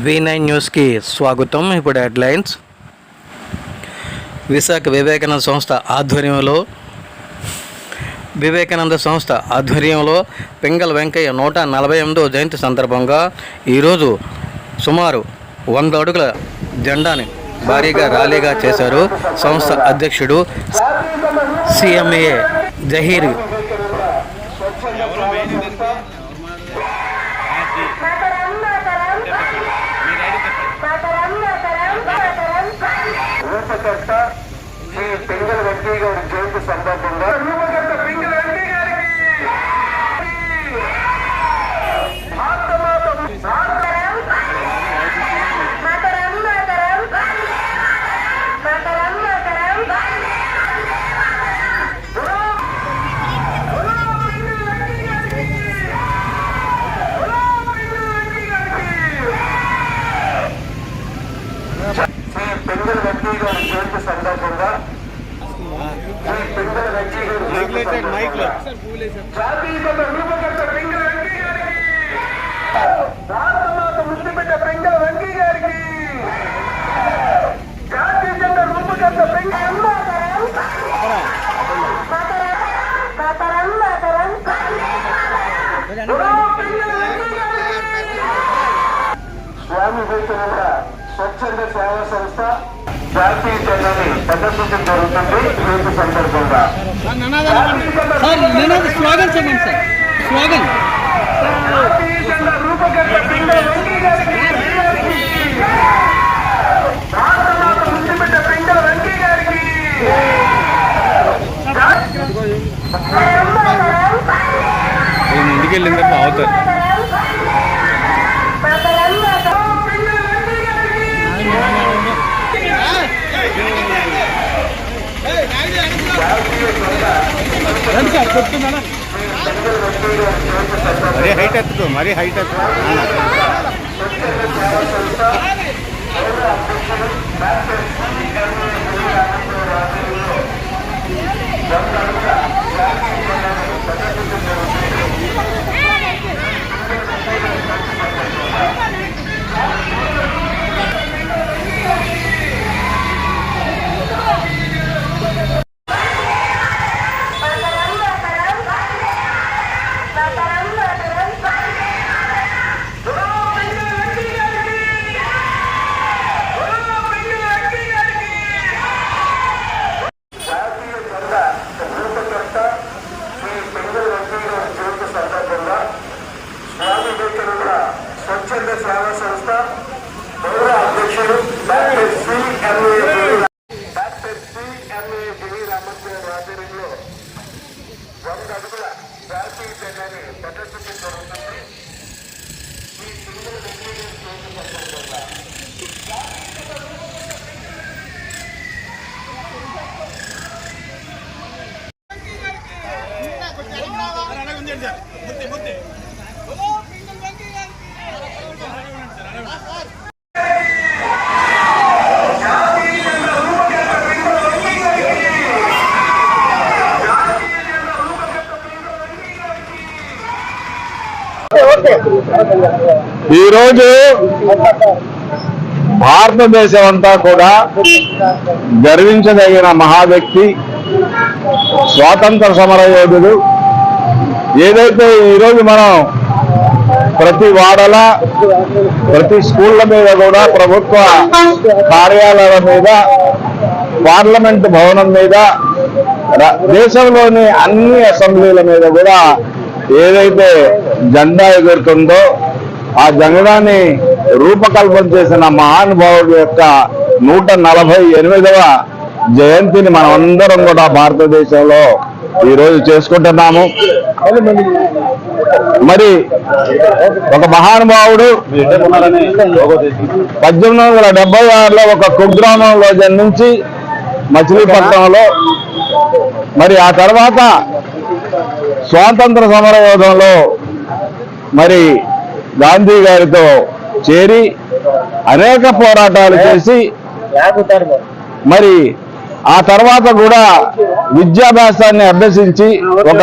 V9 న్యూస్కి స్వాగతం. ఇప్పుడు హెడ్లైన్స్. విశాఖ వివేకానంద సంస్థ ఆధ్వర్యంలో పింగళ వెంకయ్య 148వ జయంతి సందర్భంగా ఈరోజు సుమారు 100 అడుగుల జెండాని భారీగా ర్యాలీగా చేశారు. సంస్థ అధ్యక్షుడు CMA జహీర్ పింగళ వెంకయ్య గారి జయంతి సందర్భంగా పింగళ వెంకయ్య గారికి పింగళ వెంకయ్య గారి జయంతి సందర్భంగా పింగళ వెంకయ్య జాతీయత రూపకర్త పింగళ వెంకయ్య గారికి భారతమాత ముద్దుబిడ్డ పింగళ వెంకయ్య గారికి జాతీయత రూపకర్త స్వామి వివేకానంద స్వచ్ఛంద సేవా సంస్థ జాతీయ జెండాని ప్రదర్శించడం జరుగుతుంది. జయంతి సందర్భంగా జాతీయ జెండా రూపకర్త పింగళ వెంకయ్య గారికి భారతమాత ముద్దుబిడ్డ పింగళ వెంకయ్య గారికి ఇంటికి వెళ్ళిన తర్వాత అవుతారు. మరీ హైట్ ఎత్తుకో, మరీ హైట్ ఎత్తుకో. స్వచ్ఛంద సేవా సంస్థ గౌరవ అధ్యక్షుడు డాక్టర్ CMA జహీర్ ఆధ్వర్యంలో 100 అడుగుల జాతీయ జెండాని ప్రదర్శించడం జరుగుతుంది. ఈ పింగళ వెంకయ్య జయంతి సందర్భంగా ఈరోజు భారతదేశం అంతా కూడా గర్వించదగిన మహా వ్యక్తి, స్వాతంత్ర సమర యోధుడు. ఏదైతే ఈరోజు మనం ప్రతి వాడల, ప్రతి స్కూళ్ళ మీద కూడా, ప్రభుత్వ కార్యాలయాల మీద, పార్లమెంటు భవనం మీద, దేశంలోని అన్ని అసెంబ్లీల మీద కూడా ఏదైతే జెండా ఎగురుతుందో ఆ జెండాని రూపకల్పన చేసిన మహానుభావుడు యొక్క 148వ జయంతిని మనం అందరం కూడా భారతదేశంలో ఈరోజు చేసుకుంటున్నాము. మరి ఒక మహానుభావుడు 1876లో ఒక కుగ్రామంలో జన్మించి మచిలీపట్నంలో, మరి ఆ తర్వాత స్వాతంత్ర సమరయోధంలో మరి గాంధీ గారితో చేరి అనేక పోరాటాలు చేసి, మరి ఆ తర్వాత కూడా విద్యాభ్యాసాన్ని అభ్యసించి ఒక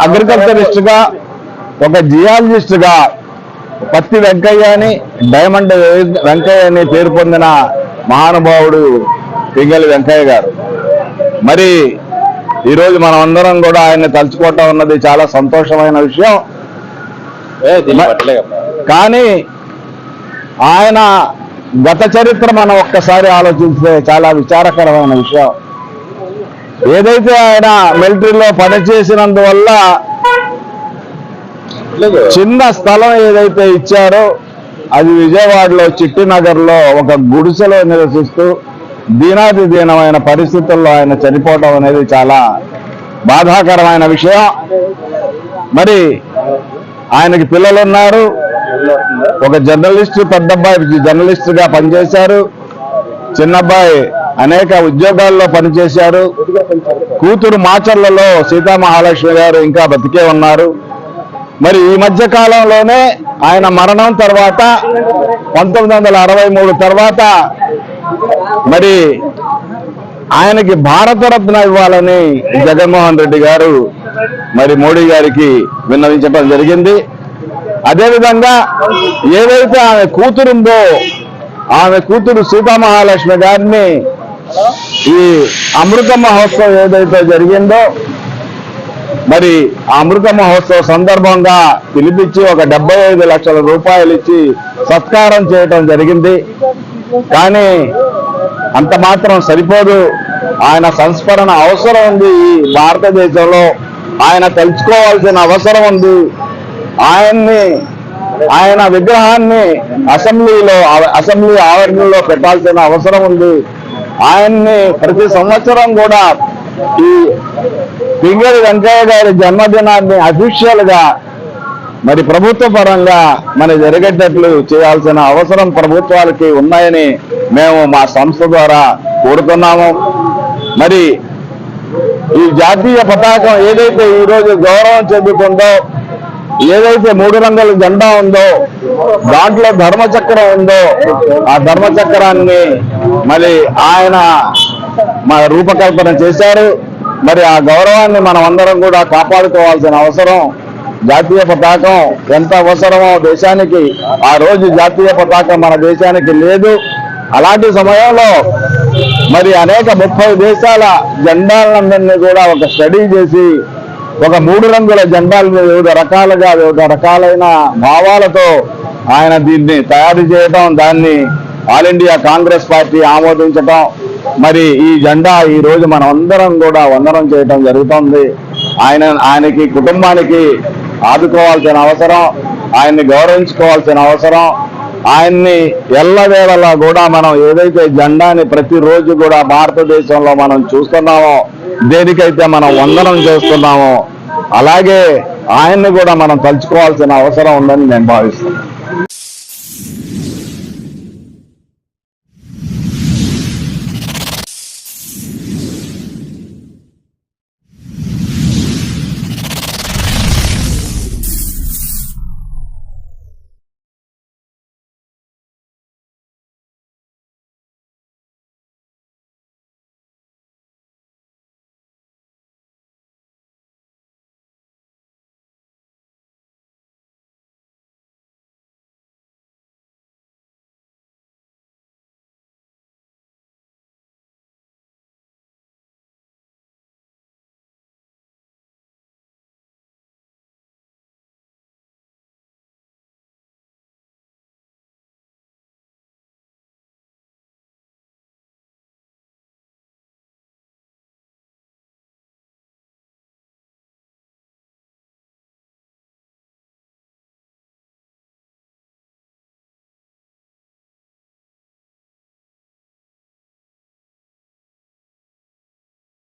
అగ్రికల్చరిస్ట్గా, ఒక జియాలజిస్ట్గా పత్తి వెంకయ్య అని, డైమండ్ వెంకయ్య అని పేరు పొందిన మహానుభావుడు పింగళి వెంకయ్య గారు. మరి ఈరోజు మనం అందరం కూడా ఆయన్ని తలుచుకోవటం ఉన్నది చాలా సంతోషమైన విషయం. కానీ ఆయన గత చరిత్ర మనం ఒక్కసారి ఆలోచిస్తే చాలా విచారకరమైన విషయం. ఏదైతే ఆయన మిలిటరీలో పనిచేసినందువల్ల చిన్న స్థలం ఏదైతే ఇచ్చారో అది విజయవాడలో చిట్టినగర్లో ఒక గుడిసెలో నివసిస్తూ దీనాతి దీనమైన పరిస్థితుల్లో ఆయన చనిపోవడం అనేది చాలా బాధాకరమైన విషయం. మరి ఆయనకి పిల్లలు ఉన్నారు. ఒక జర్నలిస్టు, పెద్దబ్బాయి జర్నలిస్టుగా పనిచేశారు, చిన్నబ్బాయి అనేక ఉద్యోగాల్లో పనిచేశారు. కూతురు మాచర్లలో సీతామహాలక్ష్మి గారు ఇంకా బతికే ఉన్నారు. మరి ఈ మధ్య కాలంలోనే ఆయన మరణం తర్వాత 1963 తర్వాత మరి ఆయనకి భారతరత్న ఇవ్వాలని జగన్మోహన్ రెడ్డి గారు మరి మోడీ గారికి విన్నవించడం జరిగింది. అదేవిధంగా ఏదైతే ఆమె కూతురుందో ఆమె కూతురు సీతామహాలక్ష్మి గారిని ఈ అమృత మహోత్సవం ఏదైతే జరిగిందో మరి ఆ అమృత మహోత్సవ సందర్భంగా పిలిపించి ఒక 75 లక్షల రూపాయలు ఇచ్చి సత్కారం చేయటం జరిగింది. కానీ అంత మాత్రం సరిపోదు. ఆయన సంస్మరణ అవసరం ఉంది. ఈ భారతదేశంలో ఆయన తెలుసుకోవాల్సిన అవసరం ఉంది. ఆయన విగ్రహాన్ని అసెంబ్లీ ఆవరణలో పెట్టాల్సిన అవసరం ఉంది. ఆయన్ని ప్రతి సంవత్సరం కూడా ఈ పింగళి వెంకయ్య గారి జన్మదినాన్ని అఫీషియల్ గా మరి ప్రభుత్వ పరంగా మన జరిగేటట్లు చేయాల్సిన అవసరం ప్రభుత్వాలకి ఉన్నాయని మేము మా సంస్థ ద్వారా కోరుతున్నాము. మరి ఈ జాతీయ పతాకం ఏదైతే ఈరోజు గౌరవం చెందుతుందో, ఏదైతే 3 రంగుల జెండా ఉందో దాంట్లో ధర్మచక్రం ఉందో ఆ ధర్మచక్రాన్ని మరి ఆయన రూపకల్పన చేశారు. మరి ఆ గౌరవాన్ని మనం అందరం కూడా కాపాడుకోవాల్సిన అవసరం, జాతీయ పతాకం ఎంత అవసరమో దేశానికి, ఆ రోజు జాతీయ పతాకం మన దేశానికి లేదు. అలాంటి సమయంలో మరి అనేక 30 దేశాల జెండాలందరినీ కూడా ఒక స్టడీ చేసి ఒక 3 రంగుల జెండాలను వివిధ రకాలైన భావాలతో ఆయన దీన్ని తయారు చేయడం, దాన్ని ఆల్ ఇండియా కాంగ్రెస్ పార్టీ ఆమోదించడం, మరి ఈ జెండా ఈ రోజు మనం అందరం కూడా వందనం చేయడం జరుగుతుంది. ఆయనకి కుటుంబానికి ఆదుకోవాల్సిన అవసరం, ఆయన్ని గౌరవించుకోవాల్సిన అవసరం, ఆయన్ని ఎల్లవేళలా కూడా మనం ఏదైతే జెండాని ప్రతిరోజు కూడా భారతదేశంలో మనం చూస్తున్నామో, దేనికైతే మనం వందనం చేస్తున్నామో అలాగే ఆయన్ని కూడా మనం తలుచుకోవాల్సిన అవసరం ఉందని నేను భావిస్తున్నాను.